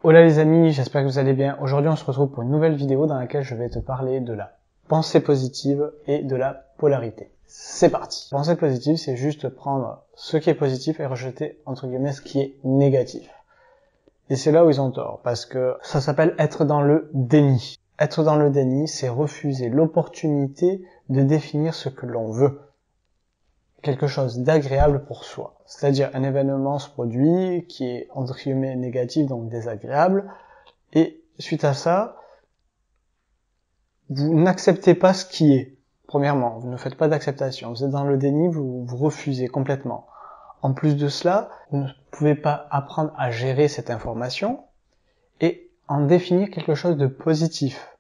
Hola les amis, j'espère que vous allez bien. Aujourd'hui on se retrouve pour une nouvelle vidéo dans laquelle je vais te parler de la pensée positive et de la polarité. C'est parti. Pensée positive, c'est juste prendre ce qui est positif et rejeter entre guillemets ce qui est négatif. Et c'est là où ils ont tort, parce que ça s'appelle être dans le déni. Être dans le déni, c'est refuser l'opportunité de définir ce que l'on veut. Quelque chose d'agréable pour soi. C'est-à-dire un événement se produit qui est entre guillemets négatif, donc désagréable, et suite à ça, vous n'acceptez pas ce qui est. Premièrement, vous ne faites pas d'acceptation, vous êtes dans le déni, vous refusez complètement. En plus de cela, vous ne pouvez pas apprendre à gérer cette information et en définir quelque chose de positif.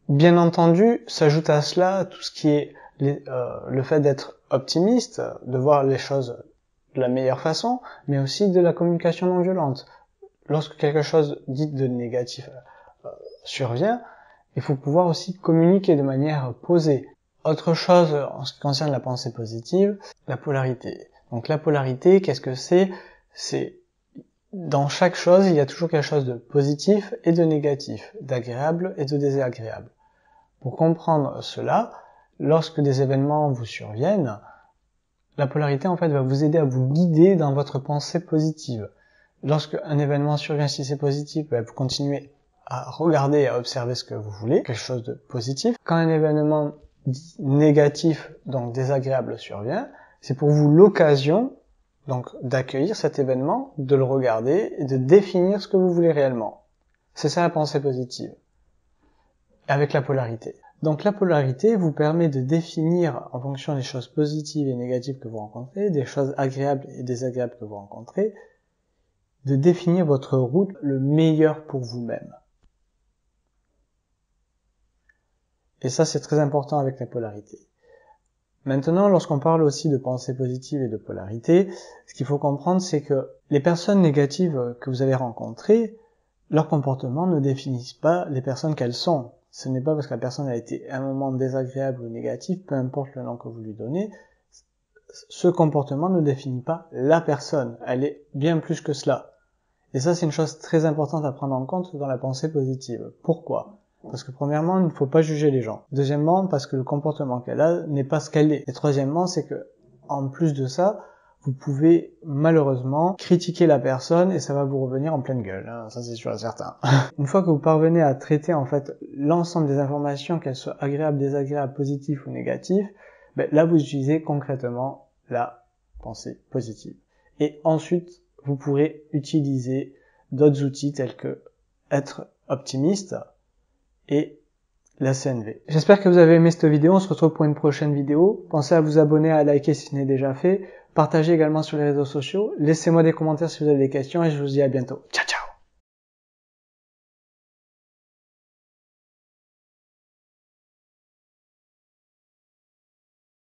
Bien entendu, s'ajoute à cela tout ce qui est le fait d'être optimiste, de voir les choses de la meilleure façon, mais aussi de la communication non violente. Lorsque quelque chose dit de négatif survient, il faut pouvoir aussi communiquer de manière posée. Autre chose en ce qui concerne la pensée positive, la polarité. Donc la polarité, qu'est-ce que c'est? C'est dans chaque chose, il y a toujours quelque chose de positif et de négatif, d'agréable et de désagréable. Pour comprendre cela, lorsque des événements vous surviennent, la polarité en fait va vous aider à vous guider dans votre pensée positive. Lorsque un événement survient, si c'est positif, vous continuez à regarder et à observer ce que vous voulez, quelque chose de positif. Quand un événement négatif, donc désagréable, survient, c'est pour vous l'occasion donc d'accueillir cet événement, de le regarder et de définir ce que vous voulez réellement. C'est ça la pensée positive. Avec la polarité. Donc la polarité vous permet de définir en fonction des choses positives et négatives que vous rencontrez, des choses agréables et désagréables que vous rencontrez, de définir votre route le meilleur pour vous-même. Et ça c'est très important avec la polarité. Maintenant, lorsqu'on parle aussi de pensée positive et de polarité, ce qu'il faut comprendre c'est que les personnes négatives que vous avez rencontrées, leur comportement ne définissent pas les personnes qu'elles sont. Ce n'est pas parce que la personne a été à un moment désagréable ou négatif, peu importe le nom que vous lui donnez, ce comportement ne définit pas la personne. Elle est bien plus que cela. Et ça, c'est une chose très importante à prendre en compte dans la pensée positive. Pourquoi ? Parce que premièrement, il ne faut pas juger les gens. Deuxièmement, parce que le comportement qu'elle a n'est pas ce qu'elle est. Et troisièmement, c'est que, en plus de ça, vous pouvez malheureusement critiquer la personne et ça va vous revenir en pleine gueule, hein, ça c'est sûr et certain. Une fois que vous parvenez à traiter en fait l'ensemble des informations, qu'elles soient agréables, désagréables, positives ou négatives, là vous utilisez concrètement la pensée positive. Et ensuite, vous pourrez utiliser d'autres outils tels que être optimiste et la CNV. J'espère que vous avez aimé cette vidéo, on se retrouve pour une prochaine vidéo. Pensez à vous abonner, à liker si ce n'est déjà fait. Partagez également sur les réseaux sociaux. Laissez-moi des commentaires si vous avez des questions et je vous dis à bientôt. Ciao, ciao!